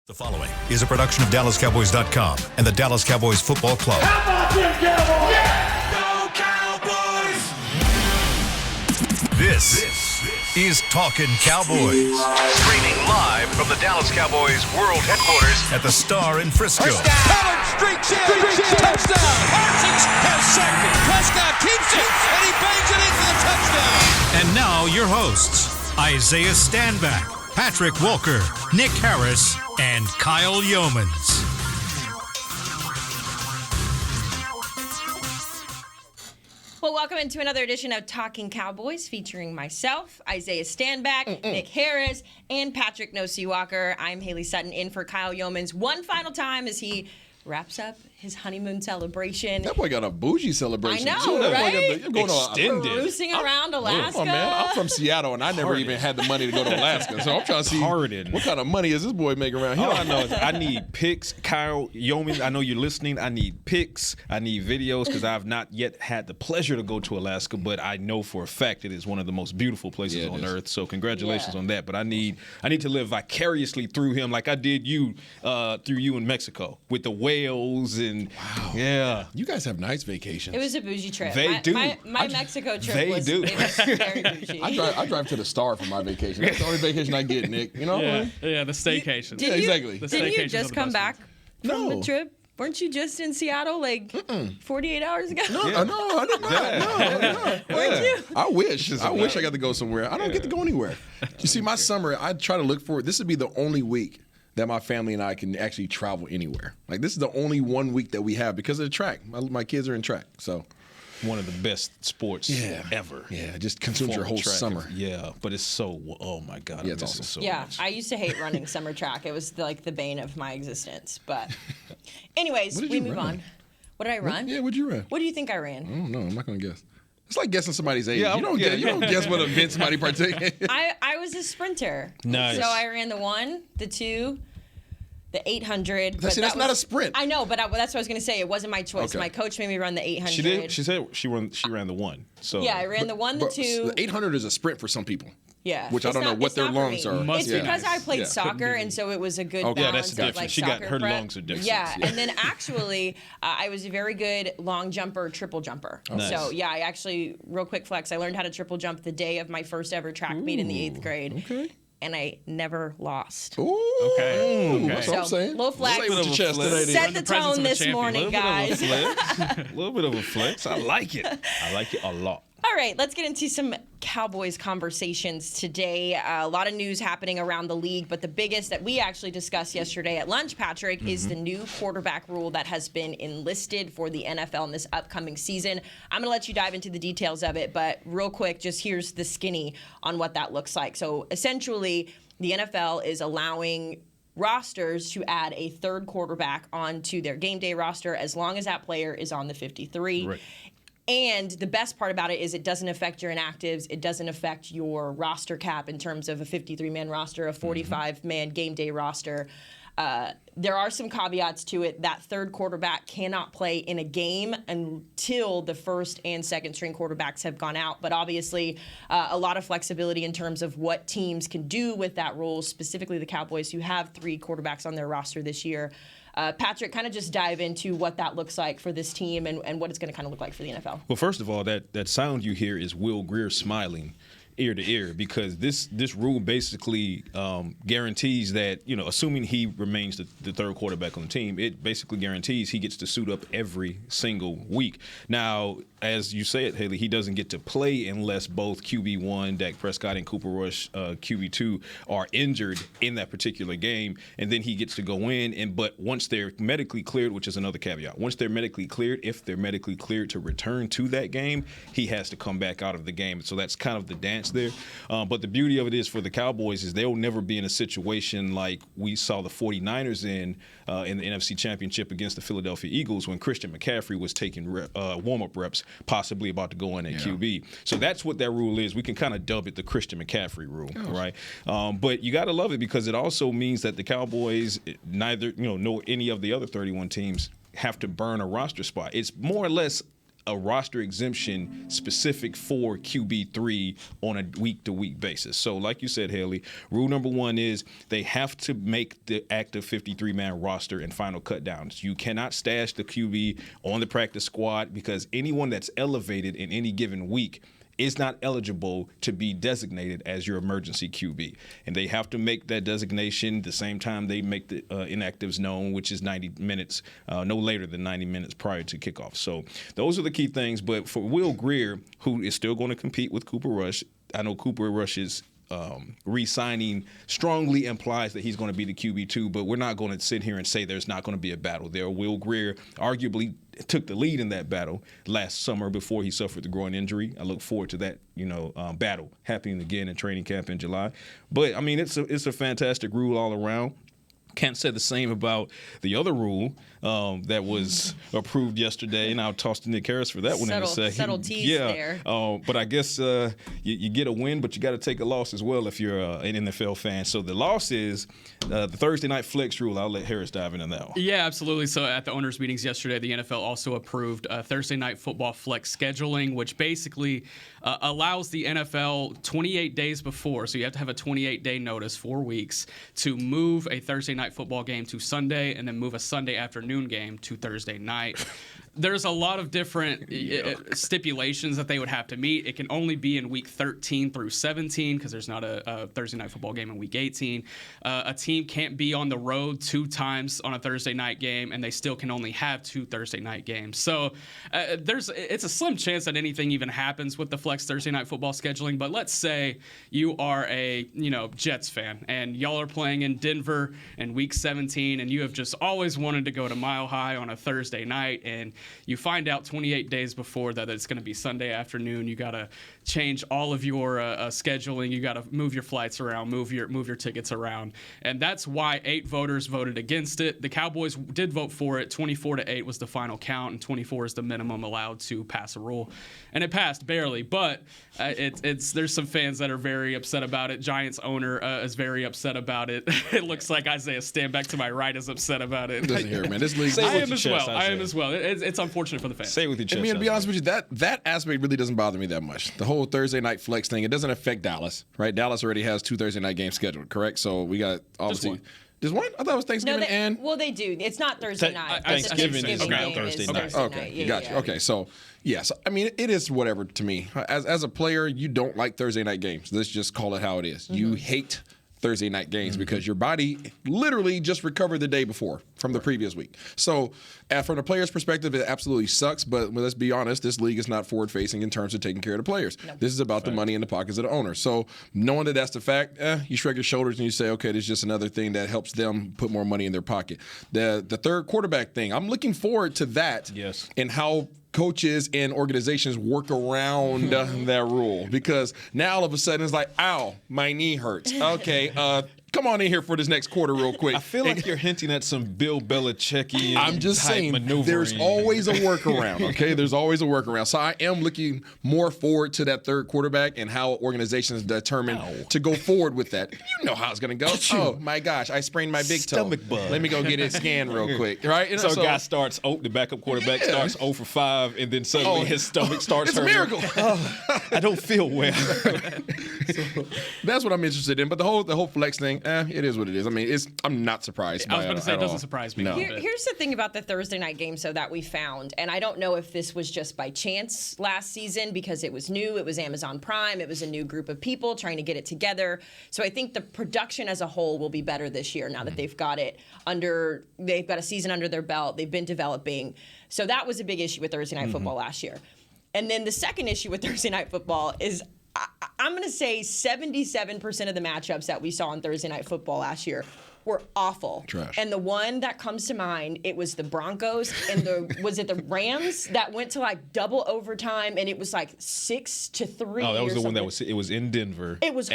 The following is a production of DallasCowboys.com and the Dallas Cowboys Football Club. How about them Cowboys? Yeah! Go Cowboys! This is Talkin Cowboys. Streaming live from the Dallas Cowboys World Headquarters at the Star in Frisco. Pollard streaks in. Touchdown. Parsons has sacked it. Prescott keeps it, and he bangs it in for the touchdown. And now your hosts, Isaiah Stanback, Patrick Walker, Nick Harris, and Kyle Yeomans. Well, welcome into another edition of Talkin Cowboys featuring myself, Isaiah Stanback, Nick Harris, and Patrick Nosey Walker. I'm Haley Sutton in for Kyle Yeomans one final time as he wraps up his honeymoon celebration. That boy got a bougie celebration. I know, too. right? I'm going Extended. Cruising around Alaska. Come on, man. I'm from Seattle, and I never even had the money to go to Alaska. So I'm trying to see what kind of money is this boy making around here. All I know is I need pics. Kyle Yeomans, I know you're listening. I need pics. I need videos because I've not yet had the pleasure to go to Alaska, but I know for a fact it is one of the most beautiful places on earth. So congratulations on that. But I need to live vicariously through him like I did through you in Mexico with the whales and yeah. You guys have nice vacations. It was a bougie trip. They do. My Mexico trip They was, do. it was very bougie. I drive to the Star for my vacation. That's the only vacation I get, Nick. You know? Yeah, the staycation. Exactly. Didn't you just come back from No. the trip? Weren't you just in Seattle like 48 hours ago? No, I did not. No. Weren't you? I wish I got to go somewhere. I don't get to go anywhere. You see, my summer, I try to look forward. This would be the only week that my family and I can actually travel anywhere. Like, this is the only 1 week that we have because of the track. My kids are in track, so. One of the best sports ever. Yeah, it just consumes your whole summer. Yeah, but it's so, oh my God. Yeah, it's I miss awesome. it so Yeah, much. I used to hate running summer track. It was like the bane of my existence. But anyways, What did we you move run? on. What did I run? Yeah, what'd you run? What do you think I ran? I don't know. I'm not going to guess. It's like guessing somebody's age. Yeah, you don't guess what event somebody partakes in. I was a sprinter. Nice. So I ran the 1, the 2, the 800. See, that's not a sprint. I know, but that's what I was going to say. It wasn't my choice. Okay. My coach made me run the 800. She did. She said she ran the 1. So Yeah, I ran the 1, the But 2. The 800 is a sprint for some people. Yeah. Which I It's don't know not- what it's their not for lungs me. are. It's Yeah. because I played Yeah. soccer, and so it was a good Okay. balance Yeah, that's the of difference. like She got soccer her prep. lungs are different. Yeah, Yeah. and then actually, I was a very good long jumper, triple jumper. Nice. So yeah, I actually, real quick flex, I learned how to triple jump the day of my first ever track meet in the 8th grade. Okay. And I never lost. Ooh. Okay. That's what I'm So, saying. low flex. Say it with your chest today, Set then. the the presence tone of a this champion. morning, guys. A little bit of a flex. I like it. I like it a lot. All right, let's get into some Cowboys conversations today. A lot of news happening around the league, but the biggest that we actually discussed yesterday at lunch, Patrick, is the new quarterback rule that has been enlisted for the NFL in this upcoming season. I'm going to let you dive into the details of it, but real quick, just here's the skinny on what that looks like. So essentially, the NFL is allowing rosters to add a third quarterback onto their game day roster as long as that player is on the 53. Right. And the best part about it is it doesn't affect your inactives. It doesn't affect your roster cap in terms of a 53-man roster, a 45-man game day roster. There are some caveats to it. That third quarterback cannot play in a game until the first and second string quarterbacks have gone out. But obviously, a lot of flexibility in terms of what teams can do with that rule, specifically the Cowboys, who have 3 quarterbacks on their roster this year. Patrick, kind of just dive into what that looks like for this team and what it's going to kind of look like for the NFL. Well, first of all, that sound you hear is Will Grier smiling ear to ear because this rule basically guarantees that, assuming he remains the third quarterback on the team, it basically guarantees he gets to suit up every single week. Now, as you said, Haley, he doesn't get to play unless both QB1, Dak Prescott, and Cooper Rush, QB2, are injured in that particular game, and then he gets to go in. But once they're medically cleared, which is another caveat, once they're medically cleared, if they're medically cleared to return to that game, he has to come back out of the game. So that's kind of the dance there. But the beauty of it is for the Cowboys is they'll never be in a situation like we saw the 49ers in the NFC Championship against the Philadelphia Eagles when Christian McCaffrey was taking warm-up reps, possibly about to go in at QB. So that's what that rule is. We can kind of dub it the Christian McCaffrey rule, right? But you got to love it because it also means that the Cowboys, neither, nor any of the other 31 teams have to burn a roster spot. It's more or less a roster exemption specific for QB3 on a week-to-week basis. So like you said, Haley, rule number 1 is they have to make the active 53-man roster and final cutdowns. You cannot stash the QB on the practice squad because anyone that's elevated in any given week is not eligible to be designated as your emergency QB. And they have to make that designation the same time they make the inactives known, which is 90 minutes, no later than 90 minutes prior to kickoff. So those are the key things. But for Will Grier, who is still going to compete with Cooper Rush, I know Cooper Rush's re-signing strongly implies that he's going to be the QB2, but we're not going to sit here and say there's not going to be a battle there. Will Grier arguably took the lead in that battle last summer before he suffered the groin injury. I look forward to that, battle happening again in training camp in July. But I mean, it's a fantastic rule all around. Can't say the same about the other rule that was approved yesterday, and I'll toss to Nick Harris for that one in a second. Subtle tease there. But I guess you get a win, but you got to take a loss as well if you're an NFL fan. So the loss is the Thursday night flex rule. I'll let Harris dive into that one. Yeah, absolutely. So at the owners' meetings yesterday, the NFL also approved Thursday night football flex scheduling, which basically allows the NFL 28 days before, so you have to have a 28-day notice, 4 weeks, to move a Thursday night football game to Sunday and then move a Sunday afternoon game to Thursday night. There's a lot of different stipulations that they would have to meet. It can only be in week 13 through 17 because there's not a Thursday night football game in week 18. A team can't be on the road 2 times on a Thursday night game, and they still can only have 2 Thursday night games. So it's a slim chance that anything even happens with the flex Thursday night football scheduling. But let's say you are a Jets fan and y'all are playing in Denver in week 17, and you have just always wanted to go to Mile High on a Thursday night, and you find out 28 days before that it's going to be Sunday afternoon. You got to change all of your scheduling. You got to move your flights around, move your tickets around, and that's why 8 voters voted against it. The Cowboys did vote for it. 24-8 was the final count, and 24 is the minimum allowed to pass a rule, and it passed barely. But there's some fans that are very upset about it. Giants owner is very upset about it. It looks like Isaiah Stanback to my right is upset about it. Listen here, man. This league. I am as well. It's unfortunate for the fans. Say it with your chest. I mean, to be honest with you, that aspect really doesn't bother me that much. The whole Thursday night flex thing, it doesn't affect Dallas, right? Dallas already has 2 Thursday night games scheduled, correct? So we got obviously. Just one? I thought it was Thanksgiving and. Well, they do. It's not Thursday night. Thanksgiving is game Thursday night. Okay, Yeah, gotcha. yeah. Okay, so yes, I mean it is whatever to me. As a player, you don't like Thursday night games. Let's just call it how it is. You hate Thursday night games because your body literally just recovered the day before from the previous week. So from the player's perspective, it absolutely sucks, but let's be honest, this league is not forward-facing in terms of taking care of the players. No. This is about the money in the pockets of the owner. So knowing that that's the fact, you shrug your shoulders and you say, okay, this is just another thing that helps them put more money in their pocket. The third quarterback thing, I'm looking forward to that. Yes. And how coaches and organizations work around that rule, because now all of a sudden it's like, ow, my knee hurts. Okay, come on in here for this next quarter real quick. I feel like you're hinting at some Bill Belichickian I'm just saying, maneuvering. there's always a workaround, okay? There's always a workaround. So I am looking more forward to that third quarterback and how organizations determine to go forward with that. You know how it's going to go. Oh, my gosh, I sprained my big Stomach toe. bug. Let me go get it scanned real quick, right? So a guy starts, the backup quarterback starts 0 for 5, and then suddenly his stomach starts it's hurting. a miracle. I don't feel well. So that's what I'm interested in. But the whole flex thing, it is what it is. I mean, I'm not surprised. I was about to say it doesn't all. surprise me. No. Here's the thing about the Thursday night game, so that we found, and I don't know if this was just by chance last season because it was new, it was Amazon Prime, it was a new group of people trying to get it together. So I think the production as a whole will be better this year now that they've got a season under their belt, they've been developing. So that was a big issue with Thursday night football last year. And then the second issue with Thursday night football is I'm going to say 77% of the matchups that we saw on Thursday night football last year were awful. Trash. And the one that comes to mind, it was the Broncos and was it the Rams that went to like double overtime, and it was like 6-3. Oh, that was the one something. it was in Denver. It was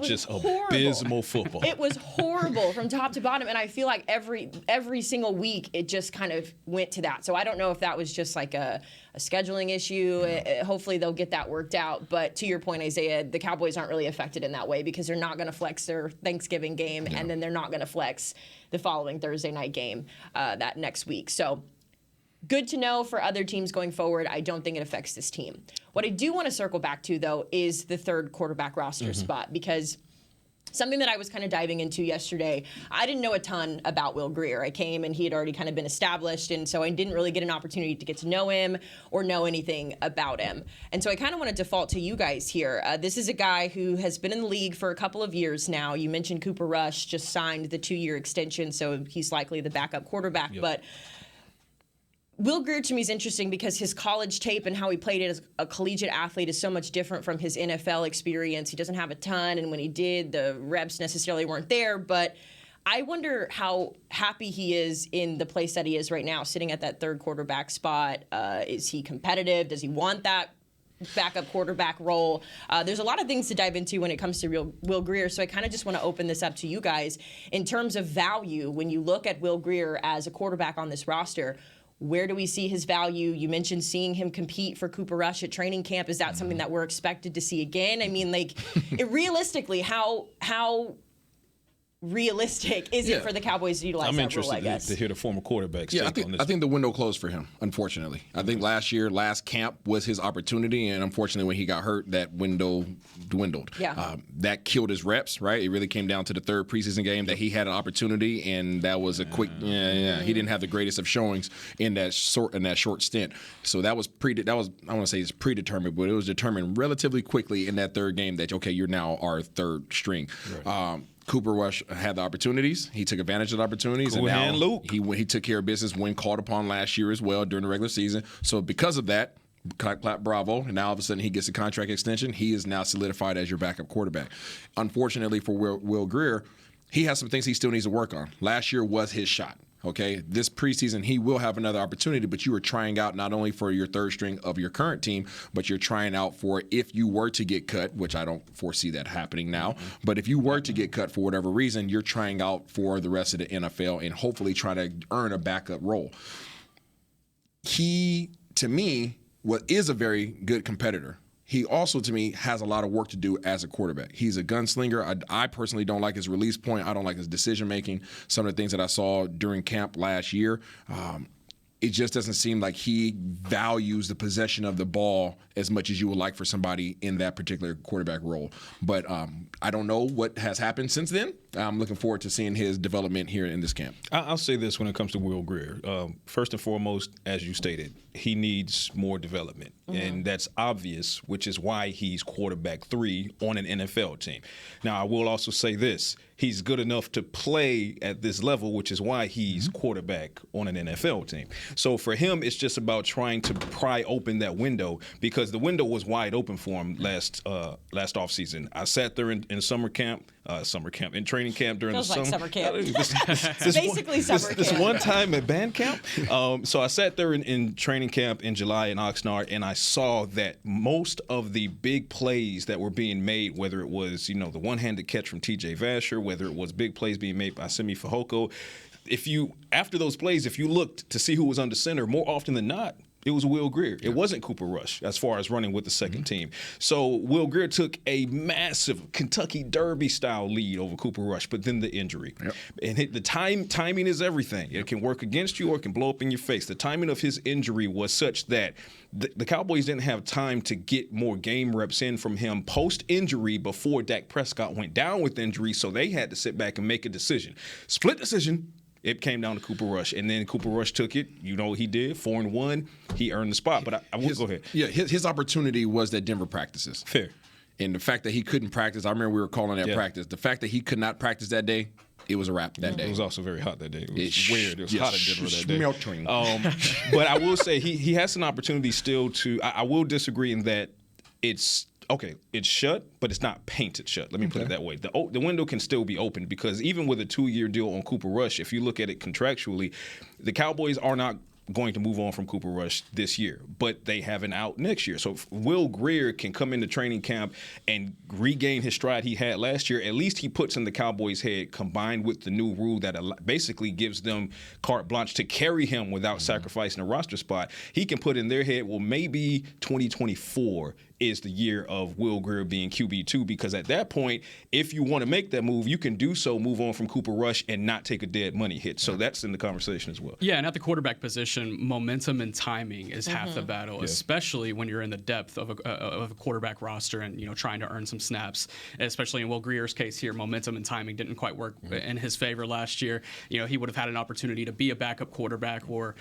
just horrible. abysmal football. It was horrible from top to bottom, and I feel like every single week it just kind of went to that. So I don't know if that was just like a scheduling issue. Hopefully they'll get that worked out. But to your point, Isaiah, the Cowboys aren't really affected in that way because they're not going to flex their Thanksgiving game, and then they're not going to flex the following Thursday night game that next week. So good to know for other teams going forward. I don't think it affects this team. What I do want to circle back to, though, is the third quarterback roster spot, because something that I was kind of diving into yesterday, I didn't know a ton about Will Grier. I came and he had already kind of been established, and so I didn't really get an opportunity to get to know him or know anything about him. And so I kind of want to default to you guys here. This is a guy who has been in the league for a couple of years now. You mentioned Cooper Rush just signed the 2-year extension, so he's likely the backup quarterback. Yep. But Will Grier to me is interesting because his college tape and how he played as a collegiate athlete is so much different from his NFL experience. He doesn't have a ton, and when he did, the reps necessarily weren't there. But I wonder how happy he is in the place that he is right now, sitting at that third quarterback spot. Is he competitive? Does he want that backup quarterback role? There's a lot of things to dive into when it comes to Will Grier, so I kind of just want to open this up to you guys. In terms of value, when you look at Will Grier as a quarterback on this roster, where do we see his value? You mentioned seeing him compete for Cooper Rush at training camp. Is that something that we're expected to see again? I mean, like, realistically, how realistic is it for the Cowboys to utilize I'm that rule, I interested guess? to hear the former quarterback's Yeah, take on this. I think the window closed for him, unfortunately. I think last camp was his opportunity, and unfortunately when he got hurt, that window dwindled. Yeah. That killed his reps, right? It really came down to the third preseason game that he had an opportunity, and that was a quick, he didn't have the greatest of showings in that short stint. So that was I want to say it's predetermined, but it was determined relatively quickly in that third game that, okay, you're now our third string. Right. Cooper Rush had the opportunities. He took advantage of the opportunities. Cool and hand, now Luke. he took care of business when called upon last year as well during the regular season. So because of that, clap, bravo. And now all of a sudden he gets a contract extension. He is now solidified as your backup quarterback. Unfortunately for Will Grier, he has some things he still needs to work on. Last year was his shot. Okay, this preseason, he will have another opportunity, but you are trying out not only for your third string of your current team, but you're trying out for if you were to get cut, which I don't foresee that happening now, but if you were to get cut for whatever reason, you're trying out for the rest of the NFL and hopefully trying to earn a backup role. He, to me, is a very good competitor. He also, to me, has a lot of work to do as a quarterback. He's a gunslinger. I personally don't like his release point. I don't like his decision-making. Some of the things that I saw during camp last year, it just doesn't seem like he values the possession of the ball as much as you would like for somebody in that particular quarterback role. But I don't know what has happened since then. I'm looking forward to seeing his development here in this camp. I'll say this when it comes to Will Grier. First and foremost, as you stated, he needs more development. And that's obvious, which is why he's quarterback 3 on an NFL team. Now, I will also say this. He's good enough to play at this level, which is why he's quarterback on an NFL team. So for him, it's just about trying to pry open that window, because the window was wide open for him last offseason. I sat there in training camp during Feels the like summer. summer camp. Basically summer camp. This one time at band camp. So I sat there in training camp in July in Oxnard, and I saw that most of the big plays that were being made, whether it was, the one-handed catch from T.J. Vasher, whether it was big plays being made by Simi Fehoko, after those plays, if you looked to see who was under center, more often than not, it was Will Grier. It wasn't Cooper Rush as far as running with the second team. So Will Grier took a massive Kentucky Derby-style lead over Cooper Rush, but then the injury. Yep. And the timing is everything. It can work against you or it can blow up in your face. The timing of his injury was such that the Cowboys didn't have time to get more game reps in from him post-injury before Dak Prescott went down with injury, so they had to sit back and make a decision. Split decision. It came down to Cooper Rush, and then Cooper Rush took it. You know what he did? 4-1. He earned the spot. But I will go ahead. Yeah, his opportunity was that Denver practices. Fair. And the fact that he couldn't practice, I remember we were calling that practice. The fact that he could not practice that day, it was a wrap that day. It was also very hot that day. It was weird. It was hot in Denver that day. Smeltering. But I will say he has an opportunity still to. I will disagree in that it's. Okay, it's shut, but it's not painted shut. Let me put it that way. The window can still be opened, because even with a 2-year deal on Cooper Rush, if you look at it contractually, the Cowboys are not going to move on from Cooper Rush this year, but they have an out next year. So if Will Grier can come into training camp and regain his stride he had last year, at least he puts in the Cowboys' head, combined with the new rule that basically gives them carte blanche to carry him without sacrificing a roster spot. He can put in their head, well, maybe 2024 is the year of Will Grier being QB2, because at that point, if you want to make that move, you can do so, move on from Cooper Rush and not take a dead money hit. So that's in the conversation as well. Yeah, and at the quarterback position, momentum and timing is half the battle, especially when you're in the depth of a quarterback roster and trying to earn some snaps. Especially in Will Grier's case here, momentum and timing didn't quite work in his favor last year. He would have had an opportunity to be a backup quarterback or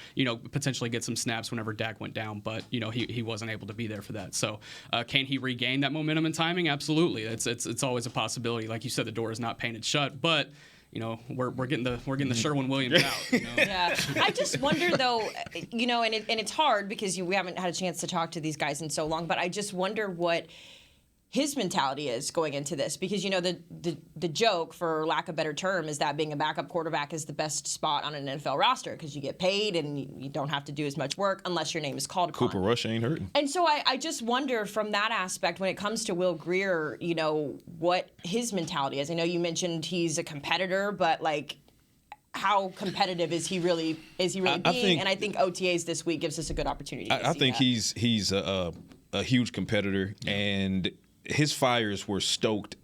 potentially get some snaps whenever Dak went down, but he wasn't able to be there for that. So can he regain that momentum and timing? Absolutely. It's always a possibility. Like you said, the door is not painted shut, but we're getting the Sherwin-Williams out. Yeah, I just wonder though, and it's hard because we haven't had a chance to talk to these guys in so long. But I just wonder what his mentality is going into this, because the joke, for lack of a better term, is that being a backup quarterback is the best spot on an NFL roster because you get paid and you don't have to do as much work unless your name is called upon. Cooper Rush ain't hurting. And so I just wonder from that aspect, when it comes to Will Grier, what his mentality is. I know you mentioned he's a competitor, but how competitive is he really being? And I think OTAs this week gives us a good opportunity to I see think that. he's a huge competitor, and his fires were stoked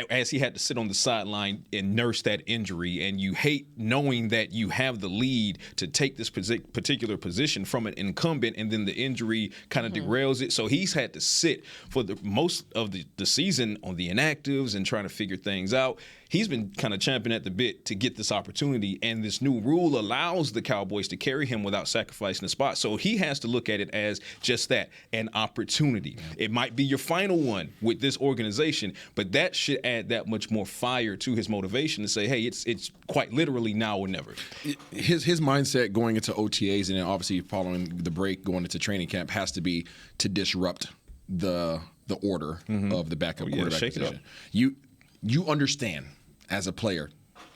as he had to sit on the sideline and nurse that injury. And you hate knowing that you have the lead to take this particular position from an incumbent, and then the injury kind of derails it. So he's had to sit for the most of the season on the inactives and trying to figure things out. He's been kind of champing at the bit to get this opportunity, and this new rule allows the Cowboys to carry him without sacrificing the spot. So he has to look at it as just that, an opportunity. It might be your final one with this organization, but that should add that much more fire to his motivation to say, hey, it's quite literally now or never. His mindset going into OTAs and then obviously following the break going into training camp has to be to disrupt the order of the backup quarterback shake position. it up. You understand as a player,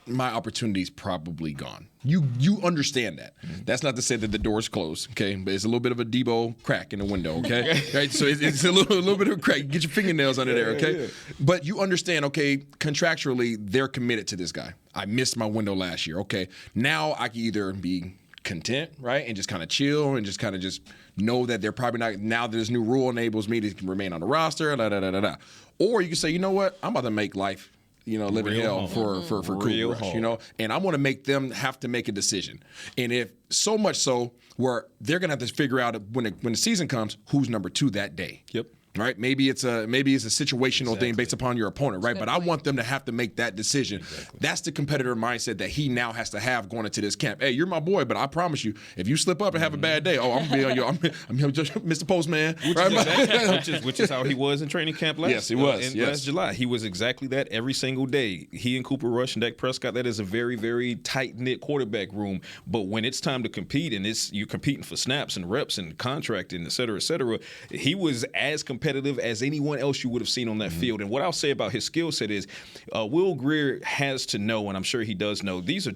my opportunity's probably gone. You understand that. That's not to say that the door's closed, okay? But it's a little bit of a Debo crack in the window, okay? Right? So it's a little bit of a crack. Get your fingernails under there, okay? Yeah. But you understand, okay, contractually, they're committed to this guy. I missed my window last year, okay? Now I can either be content, right, and just kind of chill and just know that they're probably not, now this new rule enables me to remain on the roster, Or you can say, you know what, I'm about to make life living hell for Cooper Rush, and I want to make them have to make a decision. And if so much so where they're going to have to figure out when the season comes, who's number 2 that day. Yep. Right? Maybe it's a situational thing based upon your opponent, right? But I want them to have to make that decision. Exactly. That's the competitor mindset that he now has to have going into this camp. Hey, you're my boy, but I promise you, if you slip up and have a bad day, I'm gonna be on your, I'm just Mr. Postman, which is how he was in training camp last July. He was exactly that every single day. He and Cooper Rush and Dak Prescott, that is a very, very tight-knit quarterback room. But when it's time to compete and you're competing for snaps and reps and contracting, et cetera, he was as competitive as anyone else you would have seen on that field. And what I'll say about his skill set is Will Grier has to know, and I'm sure he does know, these are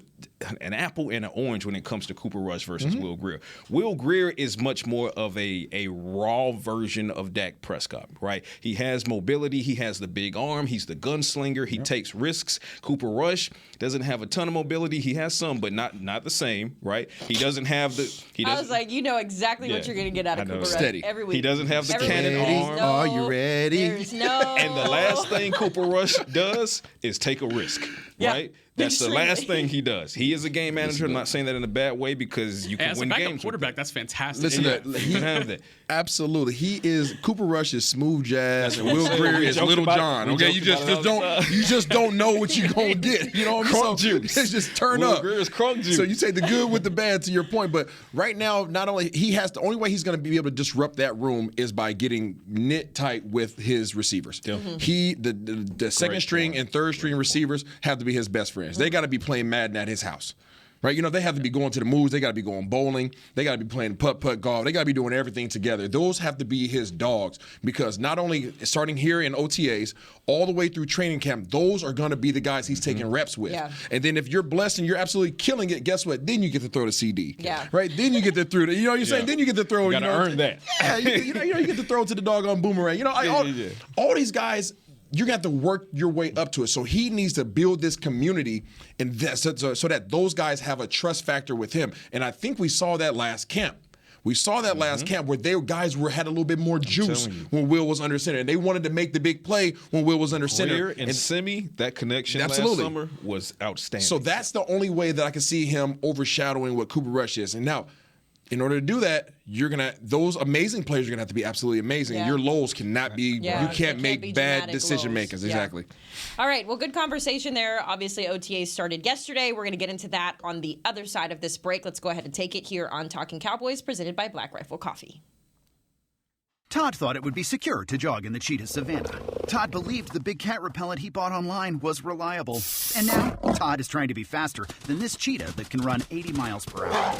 an apple and an orange when it comes to Cooper Rush versus Will Grier. Will Grier is much more of a raw version of Dak Prescott, right? He has mobility. He has the big arm. He's the gunslinger. He takes risks. Cooper Rush doesn't have a ton of mobility. He has some, but not the same, right? He doesn't have the... I was like, exactly what you're going to get out of Cooper Rush every week. He doesn't have the cannon arm. Are you ready? There's no... And the last thing Cooper Rush does is take a risk, right? That's the last thing he does. He is a game manager. I'm not saying that in a bad way because you can win games. As a backup quarterback, that's fantastic. Listen, he can have that. Absolutely, Cooper Rush is smooth jazz, and Will Grier is Little John. Okay, you just don't know what you're gonna get. You know what I mean? Crunk juice. It's just turn Will up. Grier is crunk juice. So you take the good with the bad. To your point, but right now, not only the only way he's gonna be able to disrupt that room is by getting knit tight with his receivers. Yeah. The second string and third string receivers have to be his best friends. They got to be playing Madden at his house. Right, they have to be going to the moves. They got to be going bowling. They got to be playing putt golf. They got to be doing everything together. Those have to be his dogs because not only starting here in OTAs all the way through training camp, those are going to be the guys he's taking reps with. Yeah. And then if you're blessed and you're absolutely killing it, guess what? Then you get to throw the CD. Yeah. Right. Then you get to throw. You know what you're saying? Then you get to throw. You got to earn that. Yeah. You get to throw to the doggone boomerang. All these guys. You're going to have to work your way up to it. So he needs to build this community and so that those guys have a trust factor with him. And I think we saw that last camp We saw that last camp where guys had a little bit more juice telling you. when Will was under center. And they wanted to make the big play when Will was under center. Grier and Semi, that connection last summer was outstanding. So that's the only way that I can see him overshadowing what Cooper Rush is. And now, in order to do that, those amazing players are gonna have to be absolutely amazing. Yeah. Your lows cannot be. Yeah, You they can't be make bad dramatic decision lows. makers. Yeah. Exactly. All right, well, good conversation there. Obviously, OTAs started yesterday. We're going to get into that on the other side of this break. Let's go ahead and take it here on Talkin Cowboys, presented by Black Rifle Coffee. Todd thought it would be secure to jog in the cheetah savanna. Todd believed the big cat repellent he bought online was reliable. And now, Todd is trying to be faster than this cheetah that can run 80 miles per hour.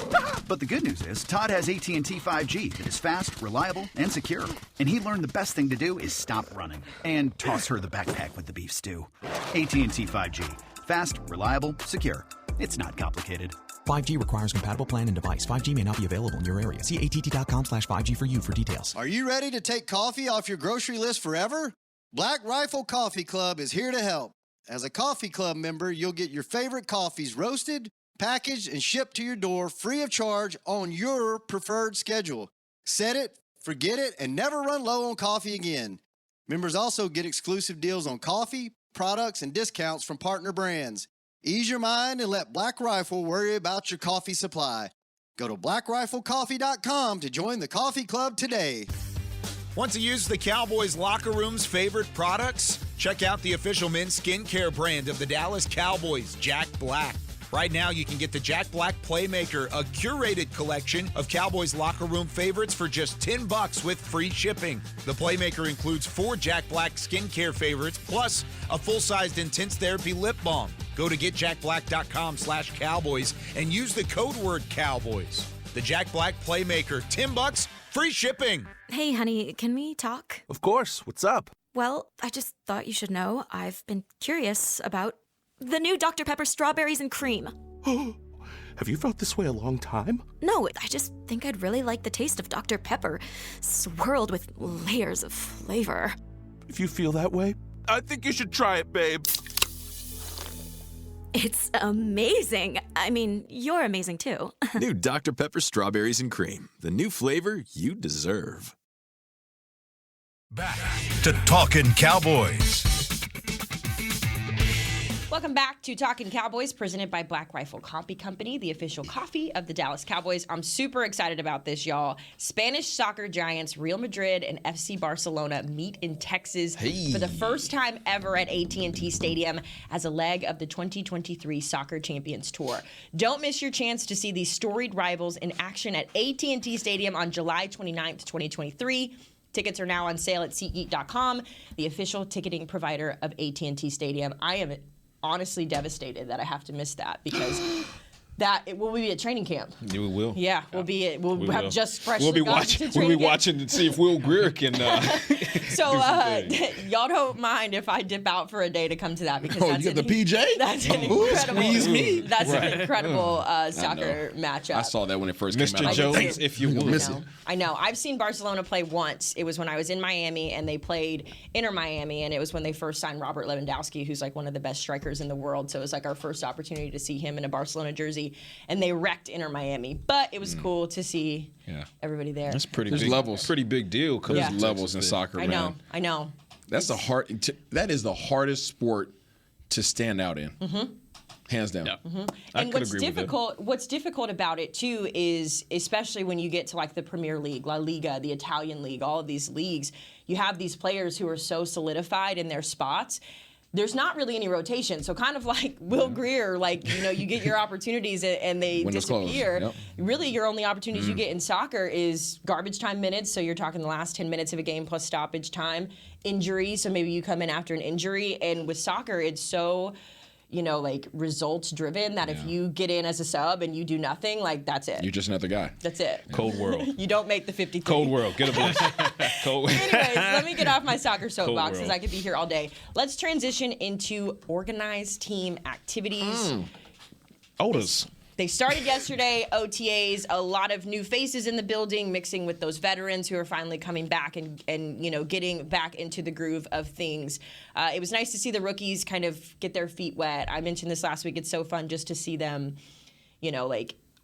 But the good news is, Todd has AT&T 5G that is fast, reliable, and secure. And he learned the best thing to do is stop running and toss her the backpack with the beef stew. AT&T 5G. Fast, reliable, secure. It's not complicated. 5G requires compatible plan and device. 5G may not be available in your area. See att.com/5G for you for details. Are you ready to take coffee off your grocery list forever? Black Rifle Coffee Club is here to help. As a coffee club member, you'll get your favorite coffees roasted, packaged, and shipped to your door free of charge on your preferred schedule. Set it, forget it, and never run low on coffee again. Members also get exclusive deals on coffee, products, and discounts from partner brands. Ease your mind and let Black Rifle worry about your coffee supply. Go to blackriflecoffee.com to join the coffee club today. Want to use the Cowboys locker room's favorite products? Check out the official men's skincare brand of the Dallas Cowboys, Jack Black. Right now, you can get the Jack Black Playmaker, a curated collection of Cowboys locker room favorites for just $10 with free shipping. The Playmaker includes 4 Jack Black skincare favorites, plus a full-sized intense therapy lip balm. Go to getjackblack.com/Cowboys and use the code word Cowboys. The Jack Black Playmaker, $10, free shipping. Hey, honey, can we talk? Of course. What's up? Well, I just thought you should know I've been curious about the new Dr. Pepper strawberries and cream. Have you felt this way a long time? No, I just think I'd really like the taste of Dr. Pepper, swirled with layers of flavor. If you feel that way, I think you should try it, babe. It's amazing. I mean, you're amazing too. New Dr. Pepper strawberries and cream. The new flavor you deserve. Back to Talkin Cowboys. Welcome back to Talkin Cowboys, presented by Black Rifle Coffee Company, the official coffee of the Dallas Cowboys. I'm super excited about this, y'all. Spanish soccer giants Real Madrid and FC Barcelona meet in Texas for the first time ever at AT&T Stadium as a leg of the 2023 Soccer Champions Tour. Don't miss your chance to see these storied rivals in action at AT&T Stadium on July 29th, 2023. Tickets are now on sale at SeatGeek.com, the official ticketing provider of AT&T Stadium. I am honestly devastated that I have to miss that because it will be at training camp. We will. Yeah, we'll have just freshly We'll be gone watching. to We'll be training camp. watching to see if Will Grier can. So y'all don't mind if I dip out for a day to come to that because you got the PJ? That's an incredible. Squeeze me. That's an incredible soccer matchup. I saw that when it first Mr. came out. Jones, if you will. I know. I've seen Barcelona play once. It was when I was in Miami, and they played Inter Miami, and it was when they first signed Robert Lewandowski, who's like one of the best strikers in the world. So it was like our first opportunity to see him in a Barcelona jersey, and they wrecked Inter Miami. But it was cool to see everybody there. That's pretty. There's big, levels. Pretty big deal. There's levels in soccer, I man. know. That is the hardest sport to stand out in. Mm-hmm. Hands down. Mm-hmm. And what's difficult about it too is, especially when you get to like the Premier League, La Liga, the Italian league, all of these leagues, you have these players who are so solidified in their spots. There's not really any rotation. So kind of like Will Grier, you get your opportunities and they disappear. Yep. Really, your only opportunities you get in soccer is garbage time minutes. So you're talking the last 10 minutes of a game plus stoppage time, injury. So maybe you come in after an injury. And with soccer, it's so results driven that if you get in as a sub and you do nothing, that's it. You're just another guy. That's it. Cold world. You don't make the 53. Cold world. Get a blessing. Anyways, let me get off my soccer soapbox because I could be here all day. Let's transition into organized team activities. OTAs. They started yesterday, OTAs, a lot of new faces in the building, mixing with those veterans who are finally coming back and getting back into the groove of things. It was nice to see the rookies kind of get their feet wet. I mentioned this last week. It's so fun just to see them,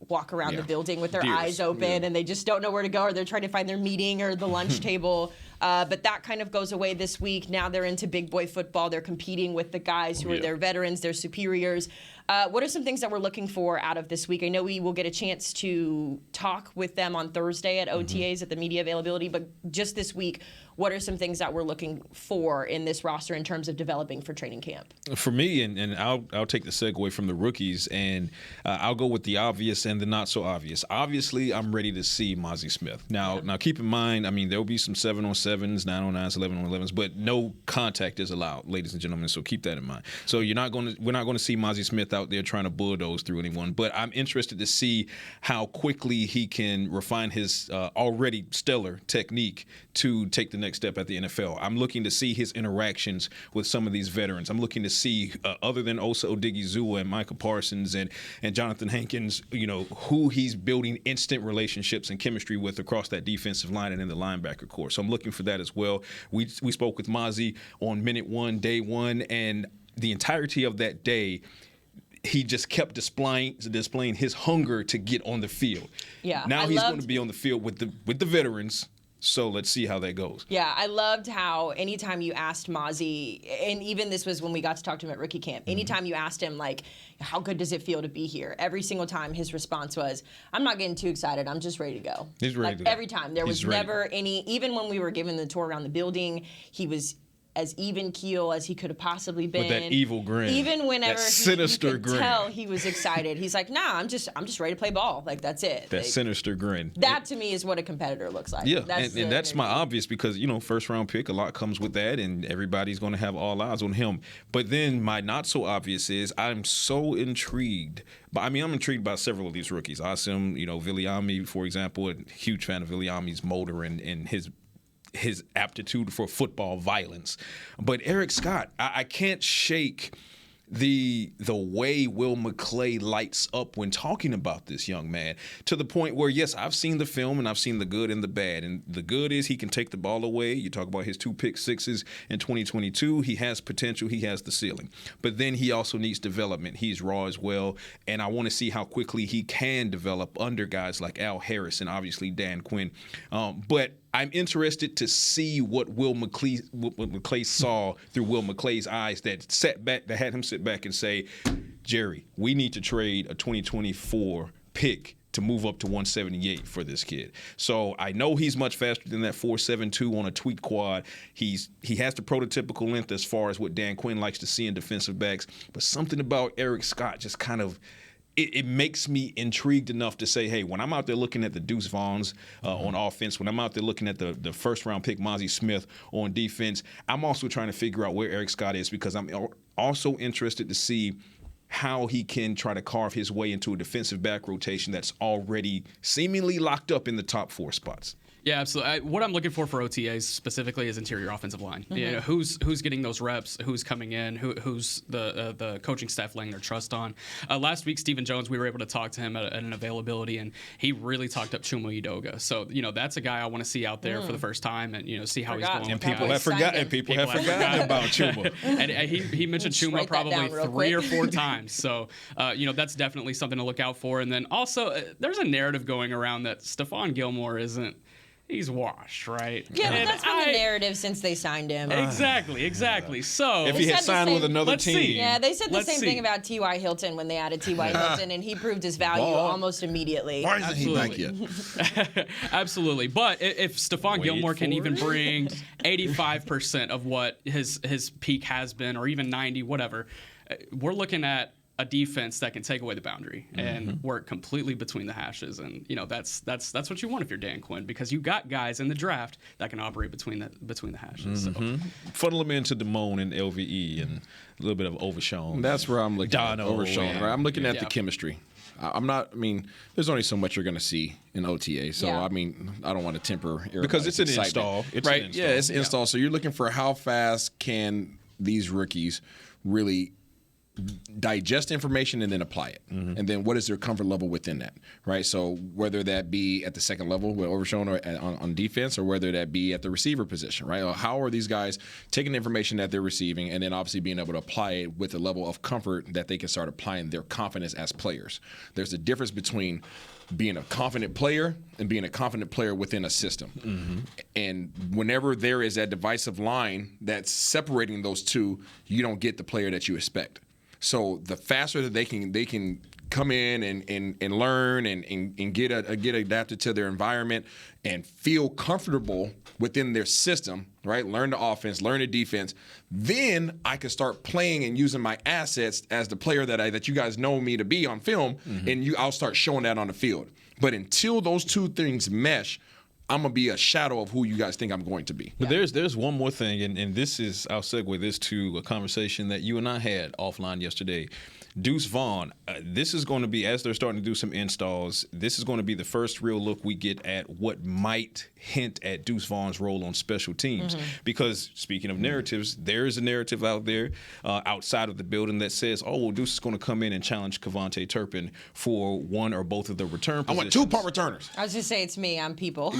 walk around the building with their eyes open and they just don't know where to go, or they're trying to find their meeting or the lunch table. But that kind of goes away this week. Now they're into big boy football. They're competing with the guys who are their veterans, their superiors. What are some things that we're looking for out of this week? I know we will get a chance to talk with them on Thursday at OTAs at the media availability, but just this week, what are some things that we're looking for in this roster in terms of developing for training camp? For me, and I'll take the segue from the rookies, and I'll go with the obvious and the not so obvious. Obviously, I'm ready to see Mazi Smith. Now keep in mind, I mean, there'll be some 7-on-7s, 9-on-9s, 11-on-11s, but no contact is allowed, ladies and gentlemen. So keep that in mind. So we're not going to see Mazi Smith out there trying to bulldoze through anyone. But I'm interested to see how quickly he can refine his already stellar technique to take the next step at the NFL. I'm looking to see his interactions with some of these veterans. I'm looking to see, other than Osa Odigizua and Micah Parsons and Jonathan Hankins, who he's building instant relationships and chemistry with across that defensive line and in the linebacker corps. So I'm looking for that as well. We spoke with Mazi on minute 1, day 1, and the entirety of that day, he just kept displaying his hunger to get on the field. Yeah, now he's going to be on the field with the veterans. So let's see how that goes. Yeah, I loved how anytime you asked Mazi, and even this was when we got to talk to him at rookie camp, anytime you asked him, like, how good does it feel to be here? Every single time his response was, I'm not getting too excited. I'm just ready to go. He's ready to go. Every time. There was never any, even when we were given the tour around the building, he was as even keel as he could have possibly been. With that evil grin. Even whenever that sinister you could grin. tell he was excited. He's like, nah, I'm just ready to play ball. Like, that's it. That sinister grin. That to me is what a competitor looks like. Yeah, and that's my obvious, because, first round pick, a lot comes with that, and everybody's going to have all eyes on him. But then my not so obvious is I'm so intrigued. I'm intrigued by several of these rookies. Asim, Viliami, for example, a huge fan of Viliami's motor and his aptitude for football violence. But Eric Scott, I can't shake the way Will McClay lights up when talking about this young man, to the point where, yes, I've seen the film and I've seen the good and the bad. And the good is he can take the ball away. You talk about his 2 pick sixes in 2022. He has potential. He has the ceiling. But then he also needs development. He's raw as well. And I want to see how quickly he can develop under guys like Al Harris and obviously Dan Quinn. But I'm interested to see what Will McClay saw through Will McClay's eyes that had him sit back and say, Jerry, we need to trade a 2024 pick to move up to 178 for this kid. So I know he's much faster than that 4.72 on a tweaked quad. He has the prototypical length as far as what Dan Quinn likes to see in defensive backs. But something about Eric Scott just kind of it makes me intrigued enough to say, hey, when I'm out there looking at the Deuce Vaughns on offense, when I'm out there looking at the first-round pick Mazi Smith on defense, I'm also trying to figure out where Eric Scott is, because I'm also interested to see how he can try to carve his way into a defensive back rotation that's already seemingly locked up in the top 4 spots. Yeah, absolutely. What I'm looking for OTAs specifically is interior offensive line. Mm-hmm. Who's getting those reps? Who's coming in? Who's the coaching staff laying their trust on? Last week, Stephen Jones, we were able to talk to him at an availability, and he really talked up Chuma Edoga. So that's a guy I want to see out there for the first time, and see how he's going. And people have forgotten about Chuma. And he mentioned Chuma probably 3 or 4 times. So that's definitely something to look out for. And then also, there's a narrative going around that Stephon Gilmore isn't. He's washed, right? Yeah, but that's been the narrative since they signed him. Exactly. So if he had signed with another team. Yeah, they said the same thing about T.Y. Hilton when they added T.Y. Hilton, and he proved his value almost immediately. Why isn't he back yet? Absolutely. But if Stephon Gilmore can even bring 85% of what his peak has been, or even 90, whatever, we're looking at a defense that can take away the boundary and work completely between the hashes, and that's what you want if you're Dan Quinn, because you got guys in the draft that can operate between the hashes. So. Funnel them into Damone and LVE and a little bit of Overshown. That's where I'm looking at Dono, Overshown. Right? I'm looking at the chemistry. There's only so much you're going to see in OTA. So, I don't want to temper because it's an excitement. install. It's an install. So you're looking for how fast can these rookies really digest information and then apply it. And then what is their comfort level within that, right? So whether that be at the second level with Overshown or on defense, or whether that be at the receiver position, right? Or how are these guys taking the information that they're receiving and then obviously being able to apply it with a level of comfort that they can start applying their confidence as players. There's a difference between being a confident player and being a confident player within a system. And whenever there is that divisive line that's separating those two, you don't get the player that you expect. So the faster that they can come in and learn and get adapted to their environment and feel comfortable within their system, right? Learn the offense, learn the defense. Then I can start playing and using my assets as the player that you guys know me to be on film, and I'll start showing that on the field. But until those two things mesh, I'm going to be a shadow of who you guys think I'm going to be. But there's one more thing, and this is, I'll segue this to a conversation that you and I had offline yesterday. Deuce Vaughn, this is going to be, as they're starting to do some installs, this is going to be the first real look we get at what might hint at Deuce Vaughn's role on special teams. Because speaking of narratives, there is a narrative out there outside of the building that says, oh, well, Deuce is going to come in and challenge KaVontae Turpin for one or both of the return positions. I want 2 punt returners. I was just say it's me. I'm people.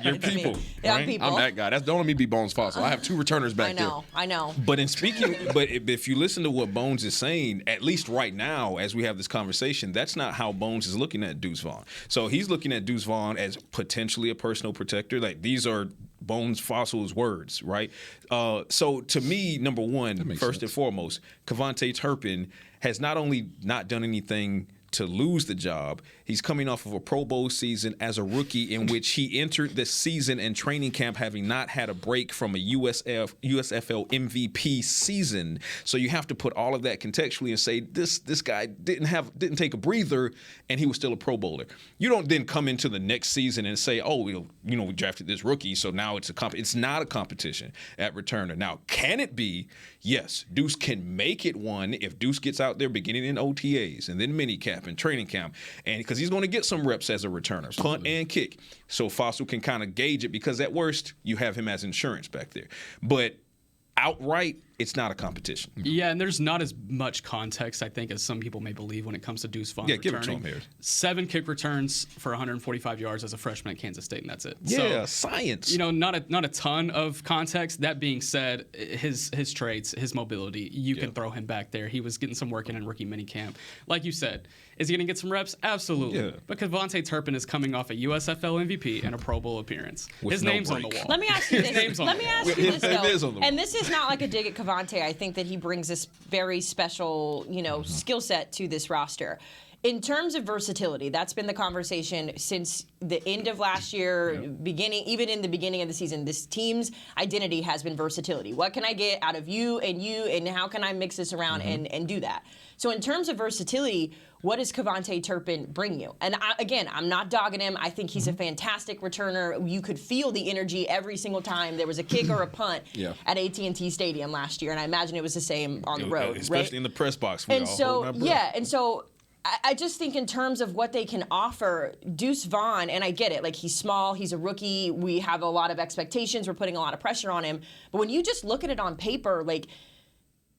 You're people. Yeah, right? I'm people. I'm that guy. Don't let me be Bones Fossil. I have 2 returners back there. I know. But if you listen to what Bones is saying, at least right now, as we have this conversation, that's not how Bones is looking at Deuce Vaughn. So he's looking at Deuce Vaughn as potentially a personal protector. Like, these are Bones Fossil's words, right? So to me, number one, first and foremost, KaVontae Turpin has not only not done anything to lose the job, he's coming off of a Pro Bowl season as a rookie in which he entered the season and training camp having not had a break from a USFL MVP season. So you have to put all of that contextually and say this guy didn't take a breather and he was still a Pro Bowler. You don't then come into the next season and say, oh, we drafted this rookie, so now it's not a competition at returner. Now, can it be? Yes, Deuce can make it one if Deuce gets out there beginning in OTAs and then minicamp and training camp, and because he's going to get some reps as a returner, punt and kick. So Fossil can kind of gauge it, because at worst you have him as insurance back there. But outright, it's not a competition. Yeah, and there's not as much context, I think, as some people may believe when it comes to Deuce Vaughn returning. Give it to him here. 7 kick returns for 145 yards as a freshman at Kansas State, and that's it. Yeah, so, science. Not a ton of context. That being said, his traits, his mobility, you can throw him back there. He was getting some work in rookie minicamp. Like you said, is he going to get some reps? Absolutely. Yeah. But KaVontae Turpin is coming off a USFL MVP and a Pro Bowl appearance. His name's on the wall. Let me ask you this. Though. And this is not like a dig at KaVontae. I think that he brings this very special, skill set to this roster. In terms of versatility, that's been the conversation since the end of last year, even in the beginning of the season. This team's identity has been versatility. What can I get out of you, and how can I mix this around and do that? So in terms of versatility, what does KaVontae Turpin bring you? And I'm not dogging him. I think he's a fantastic returner. You could feel the energy every single time there was a kick or a punt at AT&T Stadium last year, and I imagine it was the same on the road, especially in the press box. And so I just think in terms of what they can offer, Deuce Vaughn, and I get it, like, he's small, he's a rookie, we have a lot of expectations, we're putting a lot of pressure on him, but when you just look at it on paper, like,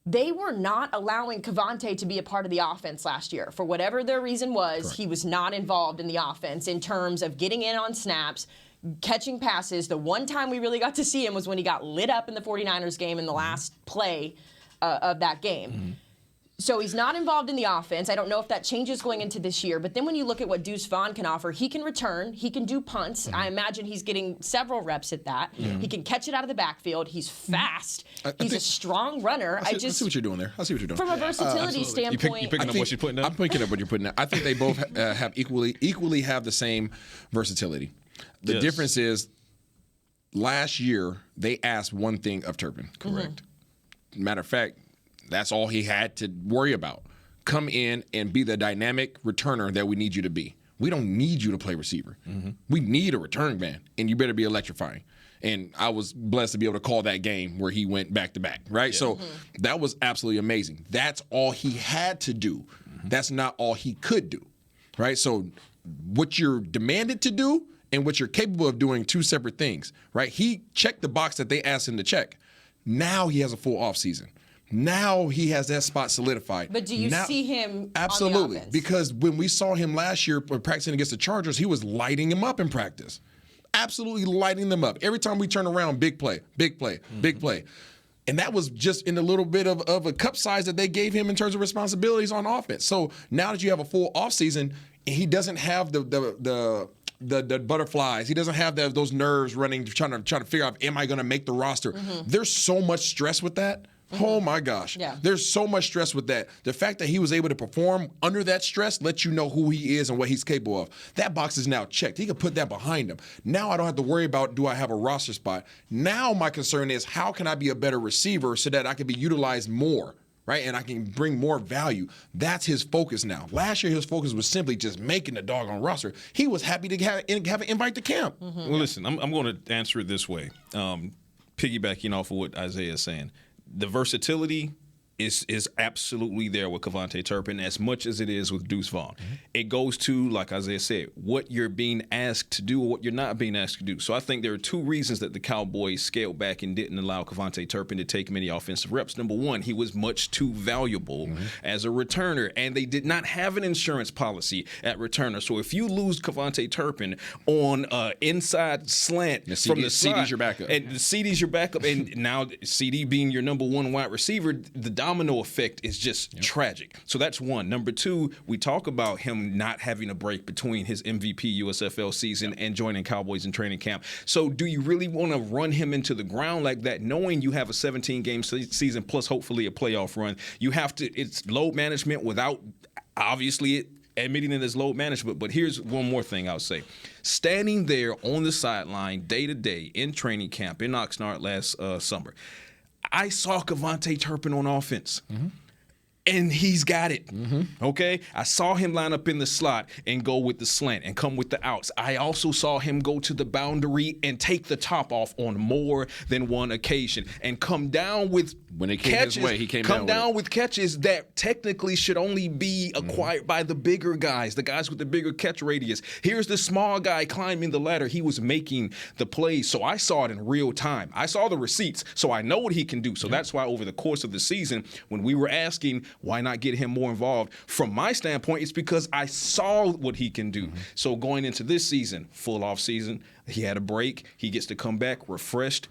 they were not allowing KaVontae to be a part of the offense last year. For whatever their reason was, Correct. He was not involved in the offense in terms of getting in on snaps, catching passes. The one time we really got to see him was when he got lit up in the 49ers game in the last play of that game. So he's not involved in the offense. I don't know if that changes going into this year. But then when you look at what Deuce Vaughn can offer, he can return. He can do punts. I imagine he's getting several reps at that. He can catch it out of the backfield. He's fast. He's a strong runner. I see what you're doing there. I see what you're doing. From a versatility standpoint. You picking up what she's putting down? I'm picking up what you're putting down. I think they both have equally have the same versatility. The difference is last year they asked one thing of Turpin. Correct. Matter of fact, that's all he had to worry about. Come in and be the dynamic returner that we need you to be. We don't need you to play receiver. We need a return man, and you better be electrifying. And I was blessed to be able to call that game where he went back-to-back, right? Yeah. So that was absolutely amazing. That's all he had to do. That's not all he could do, right? So what you're demanded to do and what you're capable of doing, 2 separate things, right? He checked the box that they asked him to check. Now he has a full offseason. Now he has that spot solidified. But do you see him absolutely on the offense? Because when we saw him last year practicing against the Chargers, he was lighting him up in practice. Absolutely lighting them up. Every time we turn around, big play, big play, big play. And that was just in a little bit of a cup size that they gave him in terms of responsibilities on offense. So now that you have a full offseason, he doesn't have the butterflies. He doesn't have those nerves running, trying to figure out, am I going to make the roster? There's so much stress with that. Oh my gosh. Yeah. There's so much stress with that. The fact that he was able to perform under that stress lets you know who he is and what he's capable of. That box is now checked. He can put that behind him. Now I don't have to worry about, do I have a roster spot? Now my concern is, how can I be a better receiver so that I can be utilized more, right? And I can bring more value. That's his focus now. Last year, his focus was simply just making the doggone roster. He was happy to have an invite to camp. Well, listen, I'm going to answer it this way, piggybacking off of what Isaiah is saying. The versatility is absolutely there with KaVontae Turpin as much as it is with Deuce Vaughn. It goes to, like Isaiah said, what you're being asked to do or what you're not being asked to do. So I think there are two reasons that the Cowboys scaled back and didn't allow KaVontae Turpin to take many offensive reps. Number one, he was much too valuable as a returner, and they did not have an insurance policy at returner. So if you lose KaVontae Turpin on inside slant from the side, CD's your backup. And the CD's your backup, and now CD being your number one wide receiver, the domino effect is just tragic. So that's one. Number two, we talk about him not having a break between his MVP USFL season and joining Cowboys in training camp. So do you really want to run him into the ground like that, knowing you have a 17-game season plus hopefully a playoff run? You have to, it's load management without obviously admitting it as load management. But here's one more thing I'll say. Standing there on the sideline day to day in training camp in Oxnard last summer, I saw KaVontae Turpin on offense. And he's got it, okay? I saw him line up in the slot and go with the slant and come with the outs. I also saw him go to the boundary and take the top off on more than one occasion and come down with when it came catches, his way, he came down with catches that technically should only be acquired by the bigger guys, the guys with the bigger catch radius. Here's the small guy climbing the ladder. He was making the plays, so I saw it in real time. I saw the receipts, so I know what he can do. So that's why over the course of the season, when we were asking why not get him more involved, from my standpoint, it's because I saw what he can do. So going into this season, full off season, he had a break. He gets to come back refreshed.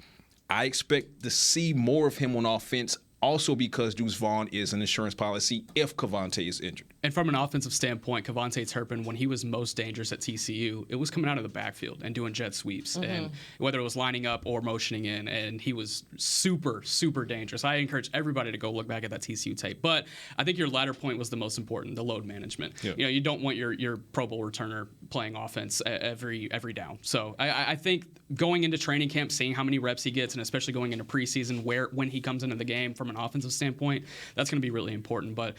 I expect to see more of him on offense, also because Deuce Vaughn is an insurance policy if KaVontae is injured. And from an offensive standpoint, KaVontae Turpin, when he was most dangerous at TCU, it was coming out of the backfield and doing jet sweeps, and whether it was lining up or motioning in, and he was super, super dangerous. I encourage everybody to go look back at that TCU tape. But I think your latter point was the most important, the load management. You know, you don't want your Pro Bowl returner playing offense every down. So I think going into training camp, seeing how many reps he gets, and especially going into preseason, when he comes into the game from an offensive standpoint, that's going to be really important. But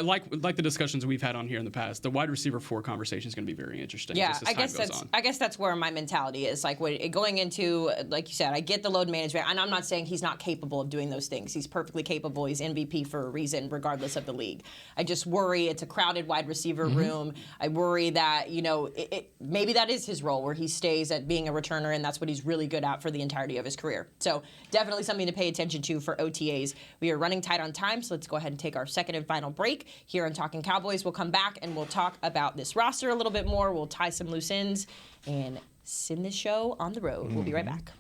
like the discussions we've had on here in the past, the wide receiver 4 conversation is going to be very interesting. Yeah, just as time goes on. I guess that's where my mentality is. Like going into, like you said, I get the load management, and I'm not saying he's not capable of doing those things. He's perfectly capable. He's MVP for a reason, regardless of the league. I just worry it's a crowded wide receiver room. I worry that maybe that is his role, where he stays at being a returner, and that's what he's really good at for the entirety of his career. So definitely something to pay attention to for OTAs. We are running tight on time, so let's go ahead and take our second and final break here on Talkin Cowboys. We'll come back and we'll talk about this roster a little bit more. We'll tie some loose ends and send this show on the road. We'll be right back.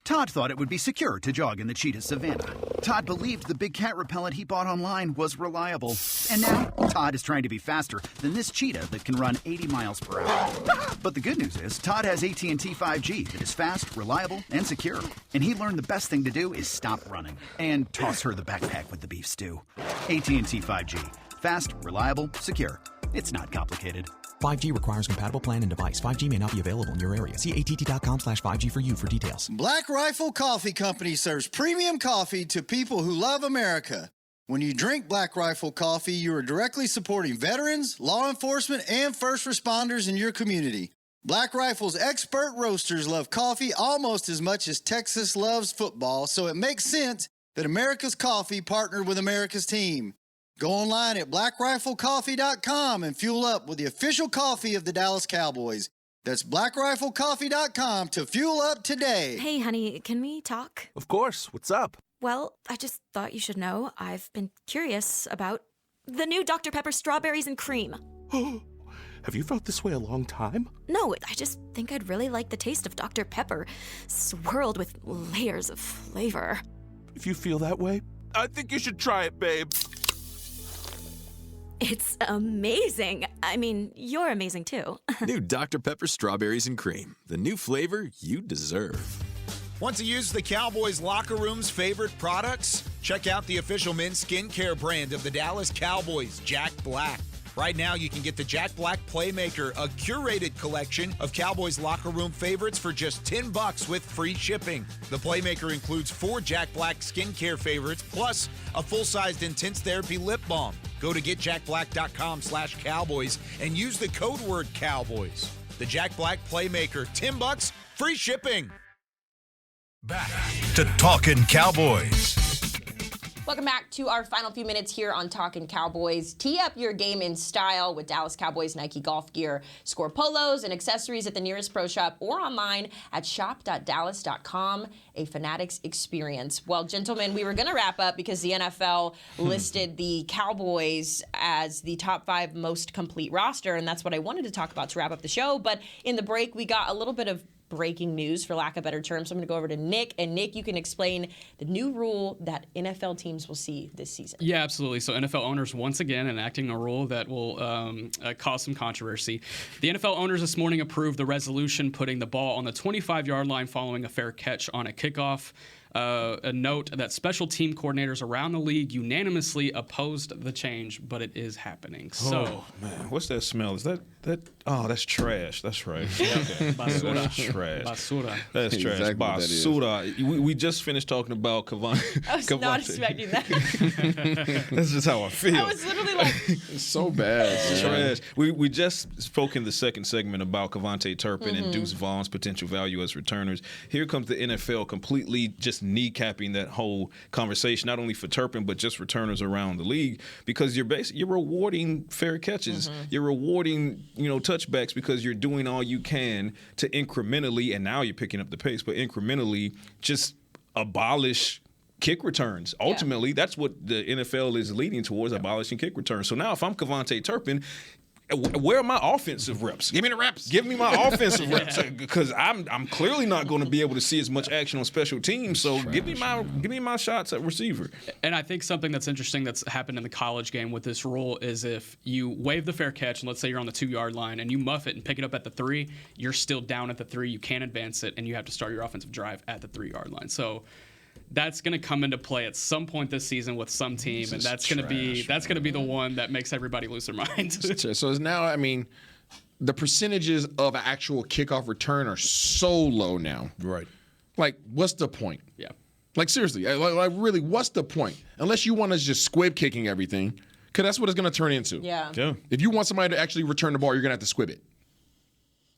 Todd thought it would be secure to jog in the cheetah savanna. Todd believed the big cat repellent he bought online was reliable. And now, Todd is trying to be faster than this cheetah that can run 80 miles per hour. But the good news is, Todd has AT&T 5G that is fast, reliable, and secure. And he learned the best thing to do is stop running and toss her the backpack with the beef stew. AT&T 5G. Fast, reliable, secure. It's not complicated. 5G requires compatible plan and device. 5G may not be available in your area. See att.com/5G for you for details. Black Rifle Coffee Company serves premium coffee to people who love America. When you drink Black Rifle coffee, you are directly supporting veterans, law enforcement, and first responders in your community. Black Rifle's expert roasters love coffee almost as much as Texas loves football, so it makes sense that America's Coffee partnered with America's team. Go online at blackriflecoffee.com and fuel up with the official coffee of the Dallas Cowboys. That's blackriflecoffee.com to fuel up today. Hey, honey, can we talk? Of course. What's up? Well, I just thought you should know I've been curious about the new Dr. Pepper strawberries and cream. Have you felt this way a long time? No, I just think I'd really like the taste of Dr. Pepper, swirled with layers of flavor. If you feel that way, I think you should try it, babe. It's amazing. I mean, you're amazing too. New Dr. Pepper strawberries and cream. The new flavor you deserve. Want to use the Cowboys locker room's favorite products? Check out the official men's skincare brand of the Dallas Cowboys, Jack Black. Right now, you can get the Jack Black Playmaker, a curated collection of Cowboys locker room favorites for just $10 with free shipping. The Playmaker includes 4 Jack Black skincare favorites, plus a full-sized intense therapy lip balm. Go to getjackblack.com/Cowboys and use the code word Cowboys. The Jack Black Playmaker, $10, free shipping. Back to Talkin Cowboys. Welcome back to our final few minutes here on Talkin Cowboys. Tee up your game in style with Dallas Cowboys Nike golf gear. Score polos and accessories at the nearest pro shop or online at shop.dallas.com. A Fanatics experience. Well, gentlemen, we were going to wrap up because the NFL listed the Cowboys as the top 5 most complete roster, and that's what I wanted to talk about to wrap up the show. But in the break, we got a little bit of breaking news, for lack of better terms. So I'm going to go over to Nick, and Nick, you can explain the new rule that NFL teams will see this season. Yeah, absolutely. So NFL owners once again enacting a rule that will cause some controversy. The NFL owners this morning approved the resolution putting the ball on the 25-yard line following a fair catch on a kickoff. A note that special team coordinators around the league unanimously opposed the change, but it is happening. So, oh, man, what's that smell? Is that? Oh, that's trash. That's right. Okay. Basura. That's trash. Basura. That's trash. Exactly Basura. We just finished talking about KaVontae. I was not expecting that. That's just how I feel. I was literally like, It's so bad. It's trash. We just spoke in the second segment about KaVontae Turpin and Deuce Vaughn's potential value as returners. Here comes the NFL completely just kneecapping that whole conversation, not only for Turpin but just returners around the league, because you're rewarding fair catches, you're rewarding touchbacks, because you're doing all you can to incrementally, and now you're picking up the pace, but incrementally just abolish kick returns. Ultimately, that's what the NFL is leading towards, abolishing kick returns. So now if I'm KaVontae Turpin, where are my offensive reps? Give me the reps. Give me my offensive reps, because I'm clearly not going to be able to see as much action on special teams. So give me my shots at receiver. And I think something that's interesting that's happened in the college game with this rule is if you wave the fair catch, and let's say you're on the 2-yard line and you muff it and pick it up at the 3, you're still down at the 3. You can't advance it, and you have to start your offensive drive at the 3-yard line. So that's going to come into play at some point this season with some team, and that's going to be the one that makes everybody lose their minds. So it's now, I mean, the percentages of actual kickoff return are so low now. Right. Like, what's the point? Yeah. Like, seriously, like really, what's the point? Unless you want us just squib kicking everything, because that's what it's going to turn into. Yeah. If you want somebody to actually return the ball, you're going to have to squib it.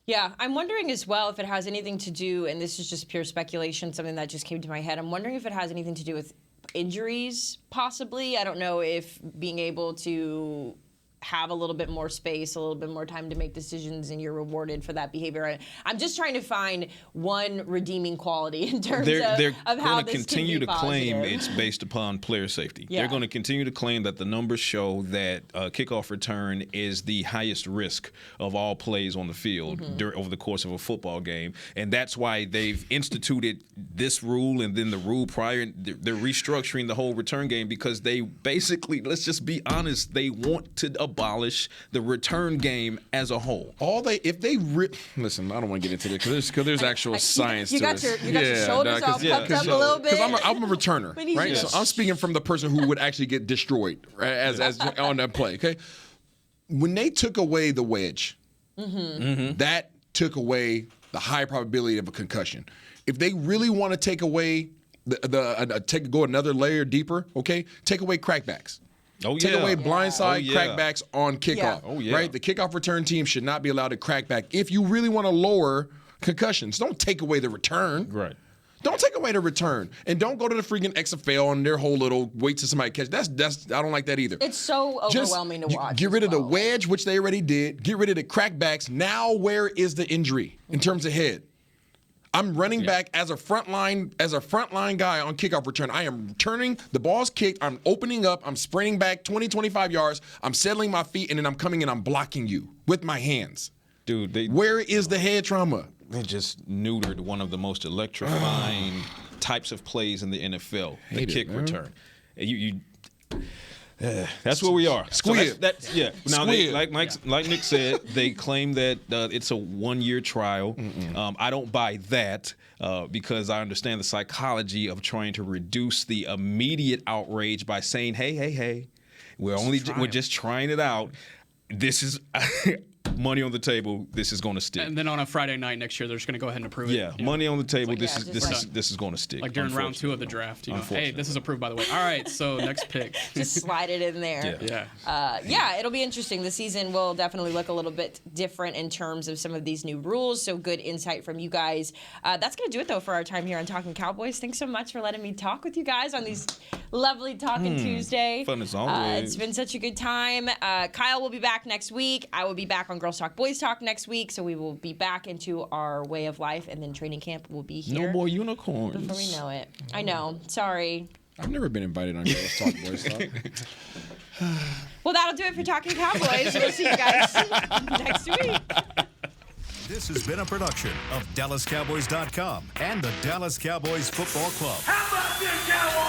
Yeah, I'm wondering as well if it has anything to do, and this is just pure speculation, something that just came to my head. I'm wondering if it has anything to do with injuries, possibly. I don't know if being able to have a little bit more space, a little bit more time to make decisions, and you're rewarded for that behavior. I'm just trying to find one redeeming quality in terms of how this They're going to continue to positive. claim it's based upon player safety. Yeah. They're going to continue to claim that the numbers show that kickoff return is the highest risk of all plays on the field over the course of a football game. And that's why they've instituted this rule, and then the rule prior. They're restructuring the whole return game because they basically, let's just be honest, they want to abolish the return game as a whole. Listen, I don't want to get into this because there's actual science to this. You got your shoulders all puffed up a little bit. Because I'm a returner, right? So I'm speaking from the person who would actually get destroyed, right, as on that play. Okay, when they took away the wedge, that took away the high probability of a concussion. If they really want to take away go another layer deeper, okay, take away crackbacks. Take away blindside crackbacks on kickoff. Right? The kickoff return team should not be allowed to crack back. If you really want to lower concussions, don't take away the return. Right. Don't take away the return. And don't go to the freaking XFL and their whole little wait till somebody catch. That's I don't like that either. It's so overwhelming to watch. Get rid of the wedge, which they already did. Get rid of the crackbacks. Now where is the injury in terms of head? I'm running back as a frontline guy on kickoff return. I am turning, the ball's kicked, I'm opening up, I'm sprinting back 20, 25 yards, I'm settling my feet, and then I'm coming and I'm blocking you with my hands. Dude, where is the head trauma? They just neutered one of the most electrifying types of plays in the NFL, the kick return. That's where we are. Squid. So now, like Nick said, they claim that it's a 1-year trial. I don't buy that because I understand the psychology of trying to reduce the immediate outrage by saying, hey, we're just trying it out. This is money on the table. This is going to stick. And then on a Friday night next year, they're just going to go ahead and approve it. Yeah, money on the table. This is going to stick. Like during round 2 of the draft. Hey, this is approved, by the way. All right, so next pick. Just slide it in there. Yeah. It'll be interesting. The season will definitely look a little bit different in terms of some of these new rules. So good insight from you guys. That's going to do it, though, for our time here on Talkin Cowboys. Thanks so much for letting me talk with you guys on these lovely Talkin Tuesday. Fun as always. It's been such a good time. Kyle will be back next week. I will be back on Girls Talk, Boys Talk next week. So we will be back into our way of life, and then training camp will be here. No more unicorns. Before we know it. I know. Sorry. I've never been invited on Girls Talk, Boys Talk. Well, that'll do it for Talkin Cowboys. We'll see you guys next week. This has been a production of DallasCowboys.com and the Dallas Cowboys Football Club. How about this, Cowboys?